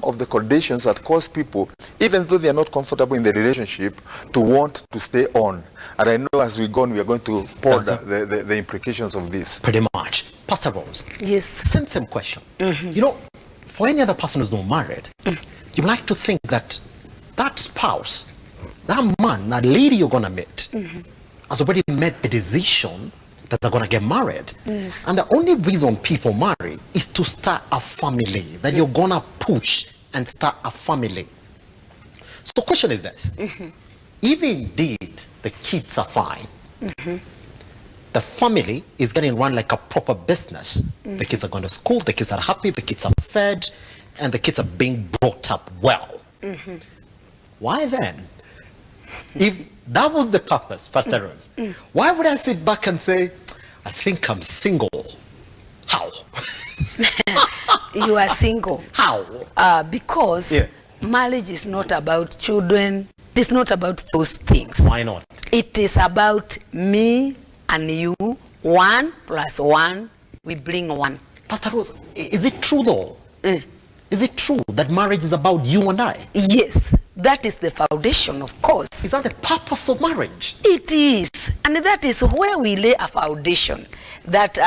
of the conditions that cause people, even though they are not comfortable in the relationship, to want to stay on. And I know as we go on, we are going to ponder the implications of this. Pretty much. Pastor Rose. Yes. Same question. You know, for any other person who's not married, you like to think that that spouse, that man, that lady you're going to meet, has already made the decision that they're going to get married. Yes. And the only reason people marry is to start a family, that you're going to push and start a family. So the question is this. If indeed the kids are fine, the family is getting run like a proper business. The kids are going to school, the kids are happy, the kids are fed, and the kids are being brought up well. Why then, if that was the purpose, Pastor Rose, why would I sit back and say, I think I'm single? How? You are single. How? Because marriage is not about children. It is not about those things. Why not? It is about me and you. 1 + 1, we bring 1. Pastor Rose, is it true though? Is it true that marriage is about you and I? Yes, that is the foundation, of course. Is that the purpose of marriage? It is, and that is where we lay a foundation. That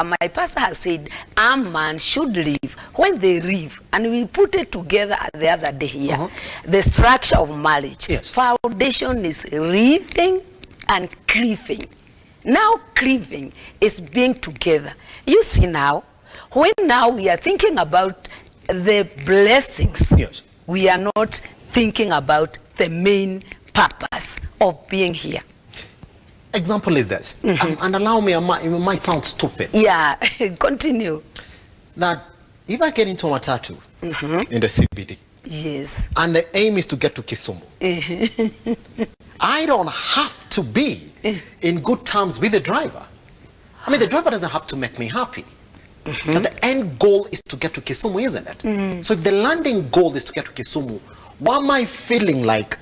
my pastor has said, a man should live when they live, and we put it together the other day here. The structure of marriage. Yes. Foundation is living and cleaving. Now cleaving is being together. You see now, when now we are thinking about the blessings, we are not thinking about the main purpose of being here. Example is this, and allow me, it might sound stupid. Yeah, continue. That if I get into a matatu in the CBD, yes, and the aim is to get to Kisumu, I don't have to be in good terms with the driver. I mean, the driver doesn't have to make me happy. But the end goal is to get to Kisumu, isn't it? So if the landing goal is to get to Kisumu, why am I feeling like,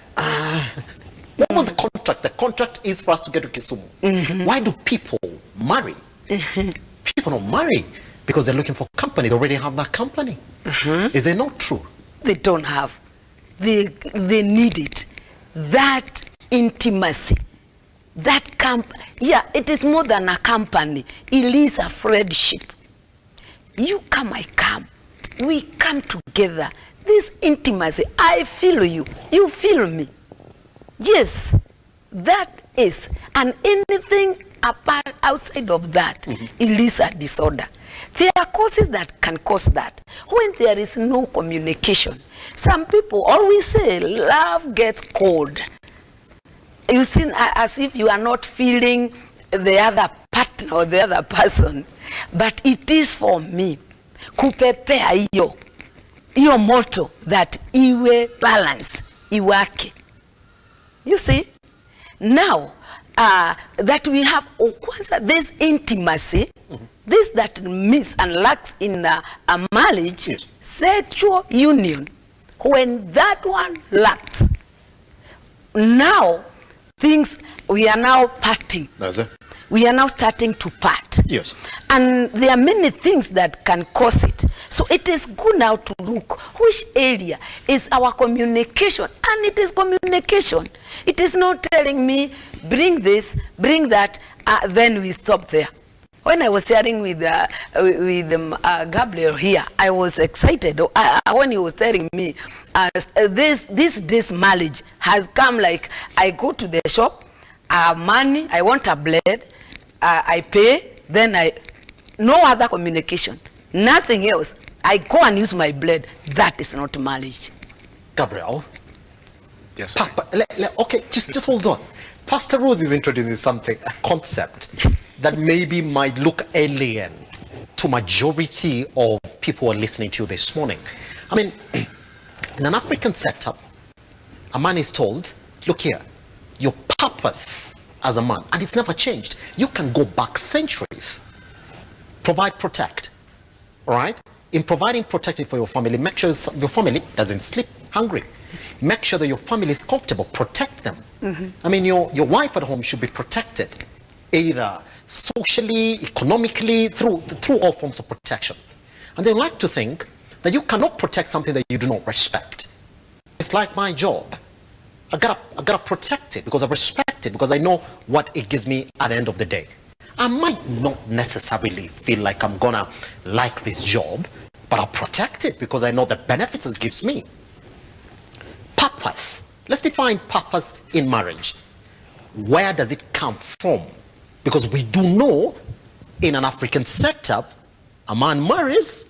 what was the contract? The contract is for us to get to Kisumu. Why do people marry? People don't marry because they're looking for company. They already have that company. Is it not true? They don't have. They need it. That intimacy. That yeah, it is more than a company. It is a friendship. You come, I come. We come together. This intimacy, I feel you, you feel me. Yes, that is. And anything apart outside of that, it is a disorder. There are causes that can cause that. When there is no communication, some people always say love gets cold. You see, as if you are not feeling the other partner or the other person. But it is for me. Kupepea iyo moto that iwe balance, iwake. You see? Now, that we have this intimacy, this that miss and lacks in a marriage, sexual union. When that one lacks, now things, we are now parting. That's it. We are now starting to part. Yes. And there are many things that can cause it. So it is good now to look which area is our communication. And it is communication. It is not telling me, bring this, bring that, then we stop there. When I was sharing with Gabriel here, I was excited. When he was telling me, this marriage has come like, I go to the shop, money, I want a blade, I pay, then no other communication, nothing else. I go and use my blade. That is not marriage. Gabriel? Yes. Papa, okay, just hold on. Pastor Rose is introducing something, a concept that maybe might look alien to majority of people who are listening to you this morning. I mean, in an African setup, a man is told, look here, your purpose as a man, and it's never changed. You can go back centuries. Provide, protect. All right? In providing protection for your family, make sure your family doesn't sleep hungry. Make sure that your family is comfortable. Protect them. I mean, your wife at home should be protected, either socially, economically, through all forms of protection. And they like to think that you cannot protect something that you do not respect. It's like my job. I gotta protect it because I respect it, because I know what it gives me at the end of the day. I might not necessarily feel like I'm gonna like this job, but I'll protect it because I know the benefits it gives me. Purpose. Let's define purpose in marriage. Where does it come from? Because we do know in an African setup, a man marries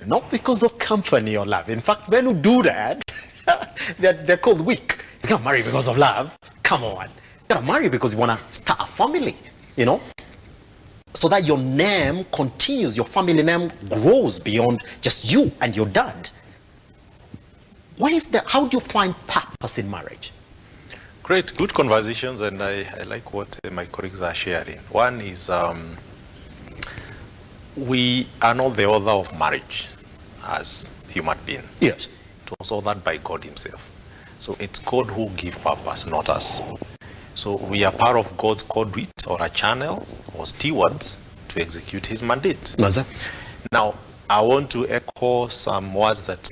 not because of company or love. In fact, men who do that, they're called weak. You can't marry because of love. Come on. You gotta marry because you wanna start a family, you know? So that your name continues, your family name grows beyond just you and your dad. Why is that? How do you find purpose in marriage? Great, good conversations, and I like what my colleagues are sharing. One is we are not the author of marriage as human beings. Yes. It was authored by God himself. So it's God who gives purpose, not us. So we are part of God's conduit, or a channel, or stewards to execute his mandate. No, sir. Now, I want to echo some words that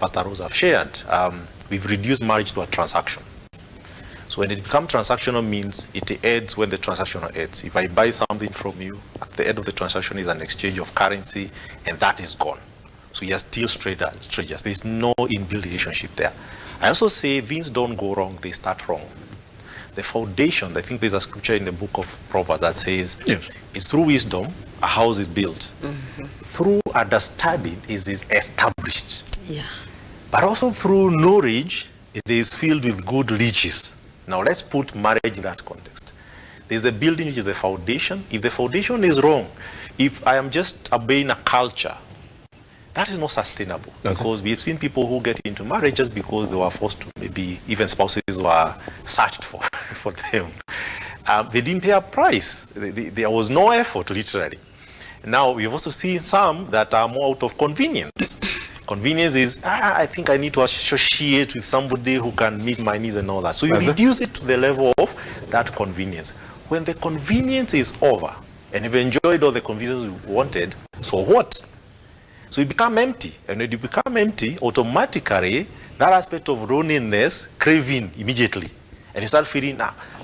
Pastor Rose have shared. We've reduced marriage to a transaction. So when it becomes transactional, means it ends when the transaction ends. If I buy something from you, at the end of the transaction is an exchange of currency, and that is gone. So you are still strangers. There's no inbuilt relationship there. I also say things don't go wrong, they start wrong. The foundation, I think there's a scripture in the book of Proverbs that says, yes, it's through wisdom a house is built. Through understanding it is established. Yeah. But also through knowledge, it is filled with good riches. Now let's put marriage in that context. There's the building, which is the foundation. If the foundation is wrong, if I am just obeying a culture, that is not sustainable. Because we've seen people who get into marriage just because they were forced to, maybe even spouses were searched for them. They didn't pay a price. There was no effort, literally. Now, we've also seen some that are more out of convenience. Convenience is, I think I need to associate with somebody who can meet my needs and all that. So you reduce it to the level of that convenience. When the convenience is over, and you've enjoyed all the convenience you wanted, so what? So you become empty. And when you become empty, automatically, that aspect of loneliness, craving immediately. And you start feeling,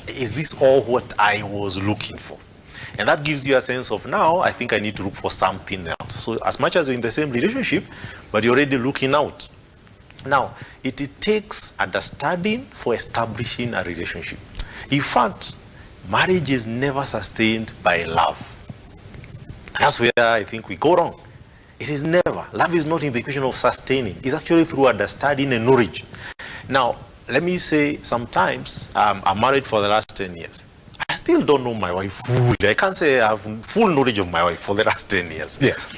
is this all what I was looking for? And that gives you a sense of, now, I think I need to look for something else. So as much as you're in the same relationship, but you're already looking out. Now, it takes understanding for establishing a relationship. In fact, marriage is never sustained by love. That's where I think we go wrong. It is never. Love is not in the equation of sustaining. It's actually through understanding and knowledge. Now, let me say, sometimes I'm married for the last 10 years. I still don't know my wife fully. I can't say I have full knowledge of my wife for the last 10 years. Yes.